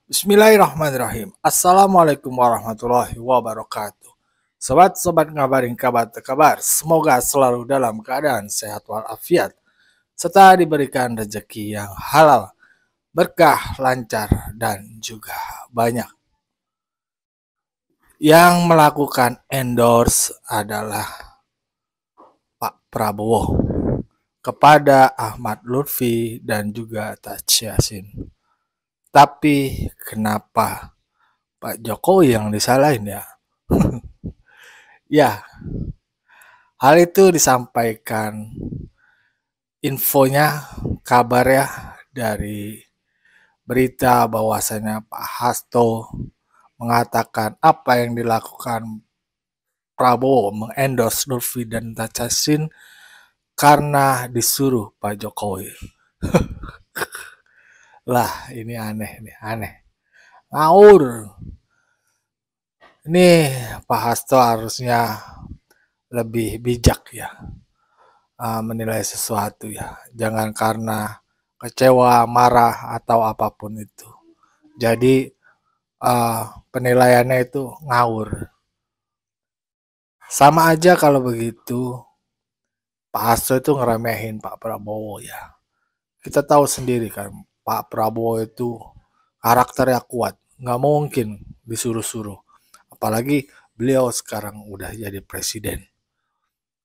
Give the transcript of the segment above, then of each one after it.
Bismillahirrahmanirrahim. Assalamualaikum warahmatullahi wabarakatuh. Sobat-sobat ngabarin kabar terkabar, semoga selalu dalam keadaan sehat walafiat, serta diberikan rezeki yang halal, berkah, lancar, dan juga banyak. Yang melakukan endorse adalah Pak Prabowo kepada Ahmad Lutfi dan juga Taj Yassin. Tapi kenapa Pak Jokowi yang disalahin ya? Ya, hal itu disampaikan infonya, kabarnya dari berita bahwasanya Pak Hasto mengatakan apa yang dilakukan Prabowo mengendorse Lutfi dan Tacasin karena disuruh Pak Jokowi. Lah, ini aneh nih, aneh. Ngawur. Ini Pak Hasto harusnya lebih bijak ya menilai sesuatu ya. Jangan karena kecewa, marah atau apapun itu. Jadi penilaiannya itu ngawur. Sama aja kalau begitu Pak Hasto itu ngeremehin Pak Prabowo ya. Kita tahu sendiri kan Pak Prabowo itu karakternya kuat. Nggak mungkin disuruh-suruh. Apalagi beliau sekarang udah jadi presiden.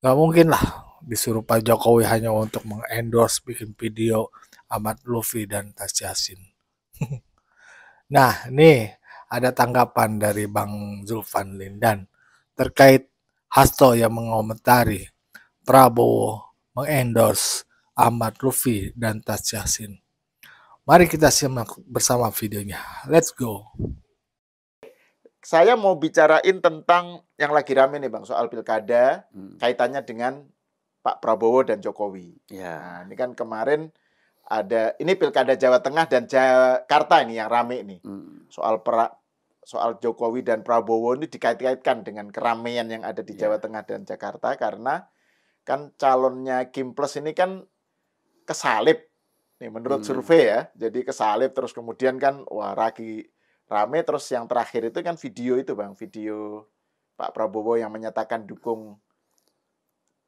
Nggak mungkin lah disuruh Pak Jokowi hanya untuk mengendorse bikin video Ahmad Lutfi dan Tas Yassin. Nah, nih ada tanggapan dari Bang Zulfan Lindan terkait Hasto yang mengomentari Prabowo mengendorse Ahmad Lutfi dan Tas Yassin. Mari kita simak bersama videonya. Let's go. Saya mau bicarain tentang yang lagi rame nih Bang, soal pilkada, kaitannya dengan Pak Prabowo dan Jokowi. Ya. Nah, ini kan kemarin ada, ini pilkada Jawa Tengah dan Jakarta ini yang rame nih. Soal Jokowi dan Prabowo ini dikait-kaitkan dengan keramaian yang ada di Jawa Tengah dan Jakarta, karena kan calonnya Kim Plus ini kan kesalip nih menurut survei ya. Jadi kesalip, terus kemudian kan wah rame, terus yang terakhir itu kan video itu Bang, video Pak Prabowo yang menyatakan dukung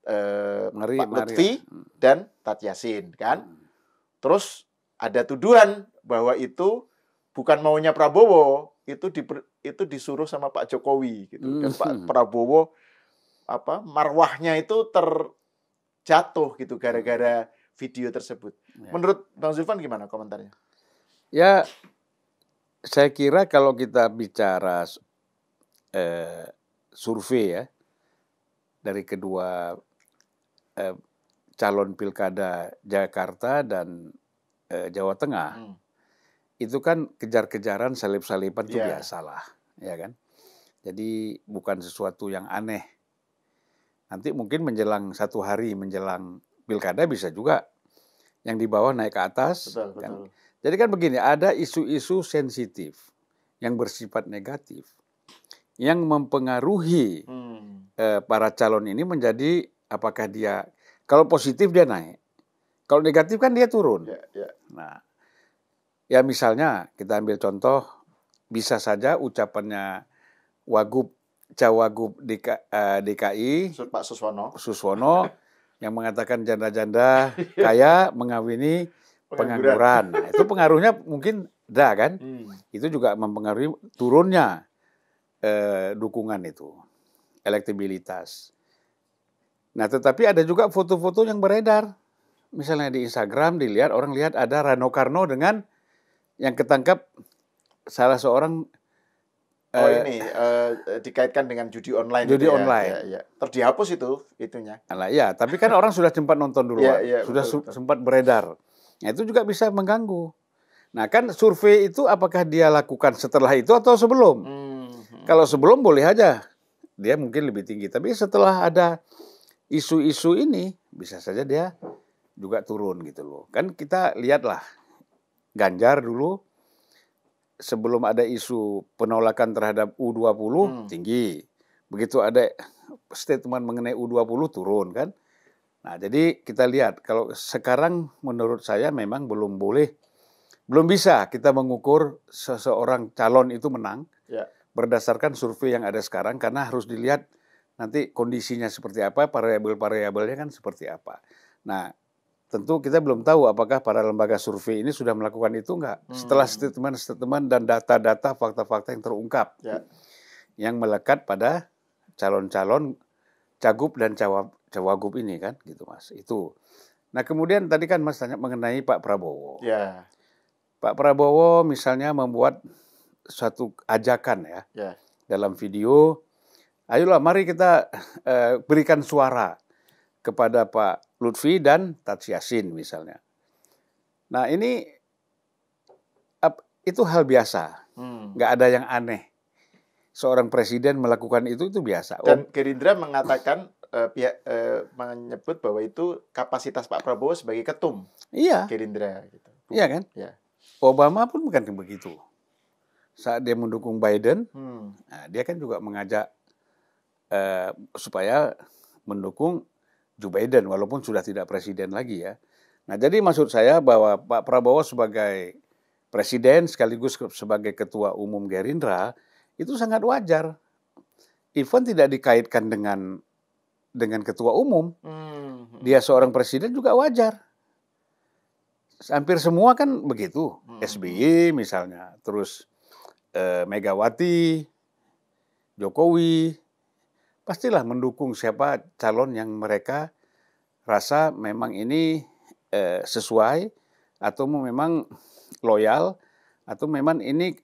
Pak Lutfi dan Taj Yassin kan. Terus ada tuduhan bahwa itu bukan maunya Prabowo, itu disuruh sama Pak Jokowi gitu. Dan Pak Prabowo marwahnya itu terjatuh gitu gara-gara video tersebut. Menurut Bang Zulfan gimana komentarnya? Ya, saya kira kalau kita bicara survei ya dari kedua calon pilkada Jakarta dan Jawa Tengah, itu kan kejar-kejaran salip-salipan itu biasalah, ya kan? Jadi bukan sesuatu yang aneh. Nanti mungkin menjelang satu hari menjelang pilkada bisa juga yang di bawah naik ke atas. Betul, kan? betul. Jadi kan begini, ada isu-isu sensitif yang bersifat negatif yang mempengaruhi para calon ini menjadi apakah dia, kalau positif dia naik, kalau negatif kan dia turun. Nah, ya misalnya kita ambil contoh, bisa saja ucapannya Cawagup DKI Pak Suswono yang mengatakan janda-janda kaya mengawini pengangguran. Nah, itu pengaruhnya mungkin kan? Itu juga mempengaruhi turunnya dukungan itu, elektabilitas. Nah, tetapi ada juga foto-foto yang beredar. Misalnya di Instagram dilihat, orang lihat ada Rano Karno dengan yang ketangkap salah seorang dikaitkan dengan judi online. Judi online. Ya. Terus dihapus itunya. Nah, ya, tapi kan orang sudah sempat nonton duluan, betul. Sempat beredar. Nah, itu juga bisa mengganggu. Nah, kan survei itu apakah dia lakukan setelah itu atau sebelum? Kalau sebelum boleh aja, dia mungkin lebih tinggi. Tapi setelah ada isu-isu ini, bisa saja dia juga turun gitu loh. Kan kita lihatlah, Ganjar dulu, sebelum ada isu penolakan terhadap U20, tinggi. Begitu ada statement mengenai U20, turun kan. Nah, jadi kita lihat, kalau sekarang menurut saya memang belum boleh Belum bisa kita mengukur seseorang calon itu menang berdasarkan survei yang ada sekarang, karena harus dilihat nanti kondisinya seperti apa, variabel-variabelnya kan seperti apa. Nah, tentu kita belum tahu apakah para lembaga survei ini sudah melakukan itu enggak. Setelah statement-statement dan data-data, fakta-fakta yang terungkap, yang melekat pada calon-calon cagup dan cawagup ini kan, gitu Mas. Itu. Nah, kemudian tadi kan Mas tanya mengenai Pak Prabowo. Pak Prabowo misalnya membuat suatu ajakan dalam video, ayolah mari kita berikan suara kepada Pak Lutfi dan Taj Yassin misalnya. Nah ini itu hal biasa, nggak ada yang aneh. Seorang presiden melakukan itu biasa. Dan Gerindra mengatakan menyebut bahwa itu kapasitas Pak Prabowo sebagai ketum Gerindra. Gitu. Iya kan? Ya. Obama pun bukan begitu. Saat dia mendukung Biden, nah, dia kan juga mengajak supaya mendukung Joe Biden walaupun sudah tidak presiden lagi ya. Nah jadi maksud saya bahwa Pak Prabowo sebagai presiden sekaligus sebagai ketua umum Gerindra itu sangat wajar. Even tidak dikaitkan dengan ketua umum, dia seorang presiden juga wajar. Hampir semua kan begitu. SBY misalnya, terus Megawati, Jokowi, pastilah mendukung siapa calon yang mereka rasa memang ini sesuai, atau memang loyal, atau memang ini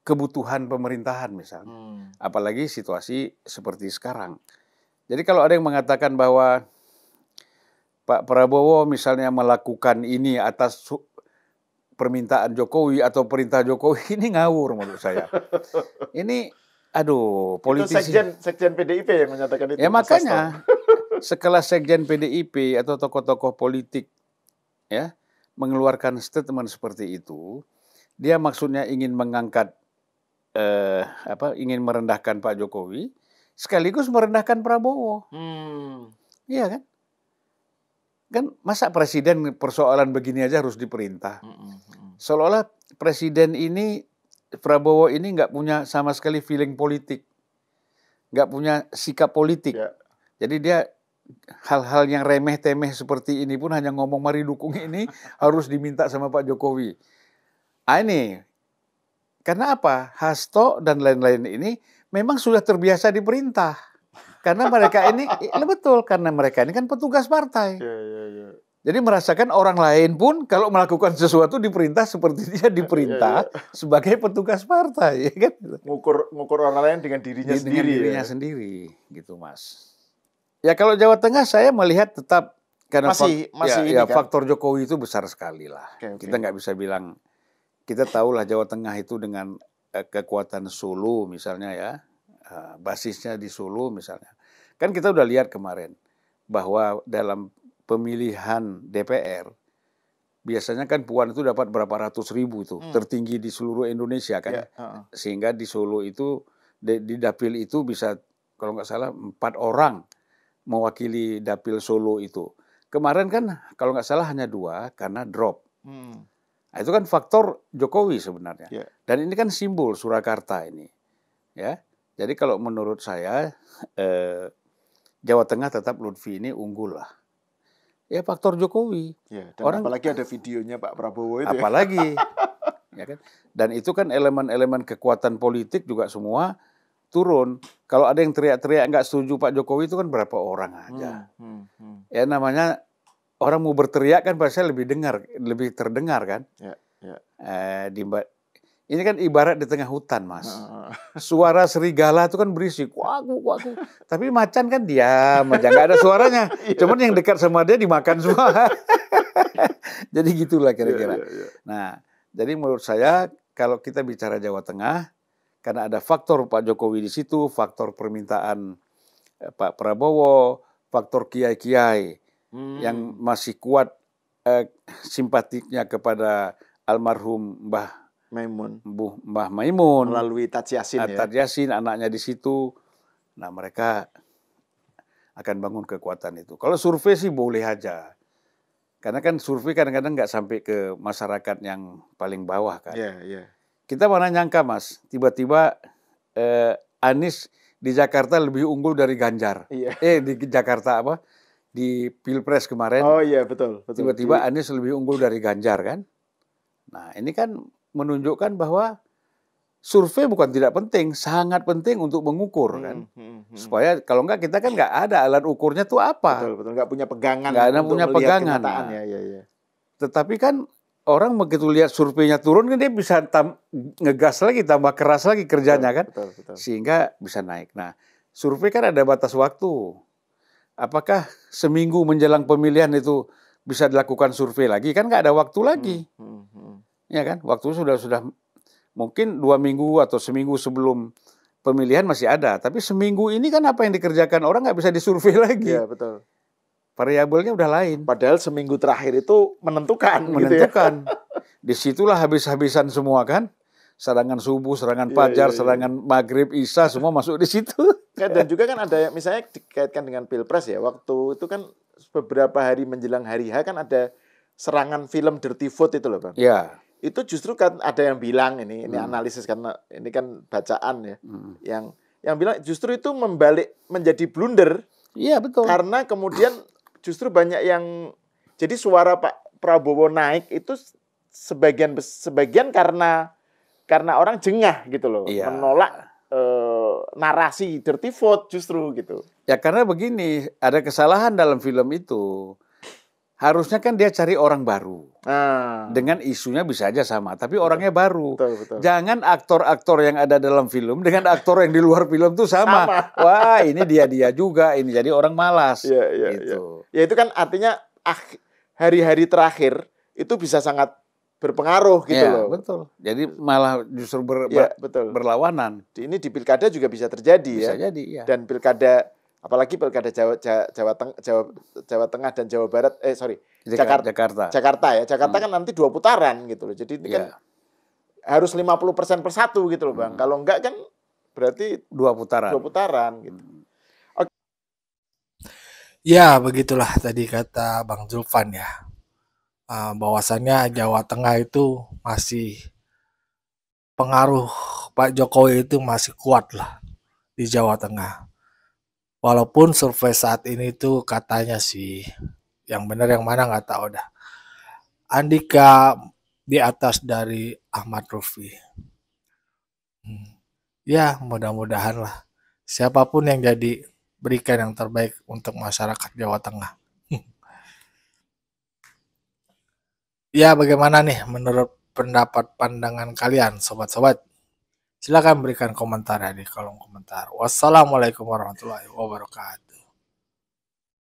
kebutuhan pemerintahan misalnya. Apalagi situasi seperti sekarang. Jadi kalau ada yang mengatakan bahwa Pak Prabowo misalnya melakukan ini atas permintaan Jokowi atau perintah Jokowi, ini ngawur menurut saya. Ini, politisi. Itu sekjen PDIP yang menyatakan itu. Ya makanya, sekelas sekjen PDIP atau tokoh-tokoh politik ya mengeluarkan statement seperti itu, dia maksudnya ingin mengangkat, ingin merendahkan Pak Jokowi, sekaligus merendahkan Prabowo. Iya kan? Kan masa presiden persoalan begini aja harus diperintah. Seolah-olah presiden ini, Prabowo ini nggak punya sama sekali feeling politik. Nggak punya sikap politik. Jadi dia hal-hal yang remeh-temeh seperti ini pun hanya ngomong mari dukung ini harus diminta sama Pak Jokowi. Ini, karena apa? Hasto dan lain-lain ini memang sudah terbiasa diperintah. Karena mereka ini, betul, karena mereka ini kan petugas partai. Jadi merasakan orang lain pun kalau melakukan sesuatu diperintah seperti dia diperintah sebagai petugas partai. Ya kan? Ngukur orang lain dengan dirinya sendiri. Dengan dirinya sendiri, gitu Mas. Ya kalau Jawa Tengah saya melihat tetap, karena faktor Jokowi itu besar sekali lah. Kita nggak bisa bilang, kita tahulah Jawa Tengah itu dengan kekuatan Solo misalnya ya. Basisnya di Solo misalnya. Kan kita udah lihat kemarin bahwa dalam pemilihan DPR biasanya kan Puan itu dapat berapa ratus ribu tuh, tertinggi di seluruh Indonesia kan. Sehingga di Solo itu di dapil itu bisa kalau nggak salah 4 orang mewakili dapil Solo itu. Kemarin kan kalau nggak salah hanya 2 karena drop. Nah, itu kan faktor Jokowi sebenarnya. Dan ini kan simbol Surakarta ini. Ya. Jadi kalau menurut saya Jawa Tengah tetap Lutfi ini unggul lah. Ya faktor Jokowi. Dan apalagi ada videonya Pak Prabowo itu. Apalagi. Ya kan? Dan itu kan elemen-elemen kekuatan politik juga semua turun. Kalau ada yang teriak-teriak nggak setuju Pak Jokowi itu kan berapa orang aja. Ya namanya orang mau berteriak kan pasti lebih terdengar kan. Ini kan ibarat di tengah hutan, Mas. Suara serigala itu kan berisik. Wagu. Tapi macan kan diam aja, nggak ada suaranya. Cuman yang dekat sama dia dimakan semua. Jadi gitulah kira-kira. Nah, jadi menurut saya kalau kita bicara Jawa Tengah, karena ada faktor Pak Jokowi di situ, faktor permintaan Pak Prabowo, faktor kiai-kiai yang masih kuat simpatiknya kepada almarhum Mbah Maimun melalui Taj Yassin Taj Yassin anaknya di situ. Nah, mereka akan bangun kekuatan itu. Kalau survei sih boleh aja. Karena kan survei kadang-kadang nggak sampai ke masyarakat yang paling bawah kan. Iya. Kita mana nyangka Mas, tiba-tiba Anies di Jakarta lebih unggul dari Ganjar. Iya. Di Jakarta apa? Di Pilpres kemarin. Oh iya betul. Tiba-tiba Anies lebih unggul dari Ganjar kan. Nah ini kan menunjukkan bahwa survei bukan tidak penting, sangat penting untuk mengukur kan. Supaya kalau enggak kita kan nggak ada alat ukurnya tuh apa. Betul, nggak punya pegangan. Nggak ada punya pegangan. Nah, ya. Tetapi kan orang begitu lihat surveinya turun kan dia bisa ngegas lagi, tambah keras lagi kerjanya kan. Betul. Sehingga bisa naik. Nah survei kan ada batas waktu. Apakah seminggu menjelang pemilihan itu bisa dilakukan survei lagi? Kan nggak ada waktu lagi. Ya kan, waktu sudah mungkin 2 minggu atau seminggu sebelum pemilihan masih ada. Tapi seminggu ini kan apa yang dikerjakan orang nggak bisa disurvei lagi. Iya, betul. Variabelnya udah lain. Padahal seminggu terakhir itu menentukan. Menentukan. Gitu ya. Disitulah habis-habisan semua kan. Serangan subuh, serangan fajar, serangan maghrib, isya, semua masuk di situ. Dan juga kan ada misalnya dikaitkan dengan Pilpres ya. Waktu itu kan beberapa hari menjelang hari H kan ada serangan film Dirty Vote itu loh Bang. Iya. Itu justru kan ada yang bilang ini analisis karena ini kan bacaan ya, yang bilang justru itu membalik menjadi blunder. Iya betul. Karena kemudian justru banyak yang jadi suara Pak Prabowo naik itu sebagian karena orang jengah gitu loh, menolak narasi dirty vote justru gitu. Ya karena begini, ada kesalahan dalam film itu. Harusnya kan dia cari orang baru. Dengan isunya bisa aja sama, tapi orangnya baru. Betul. Jangan aktor-aktor yang ada dalam film dengan aktor yang di luar film tuh sama. Wah, ini dia juga, ini jadi orang malas. Gitu. Ya itu kan artinya hari-hari terakhir itu bisa sangat berpengaruh gitu loh. Betul. Jadi malah justru berlawanan. Ini di pilkada juga bisa terjadi bisa jadi, ya. Dan pilkada apalagi pilkada Jawa Tengah dan Jawa Barat, Jakarta ya. Jakarta kan nanti 2 putaran gitu loh. Jadi ini kan harus 50% per satu gitu loh Bang. Kalau enggak kan berarti 2 putaran. 2 putaran gitu. Ya, begitulah tadi kata Bang Zulfan ya. Bahwasannya Jawa Tengah itu masih pengaruh Pak Jokowi itu masih kuat lah di Jawa Tengah. Walaupun survei saat ini tuh katanya sih, yang benar yang mana nggak tahu dah. Andika di atas dari Ahmad Rufi. Ya mudah-mudahan lah. Siapapun yang jadi berikan yang terbaik untuk masyarakat Jawa Tengah. Ya bagaimana nih menurut pendapat pandangan kalian sobat-sobat? Silakan berikan komentar ya di kolom komentar. Wassalamualaikum warahmatullahi wabarakatuh.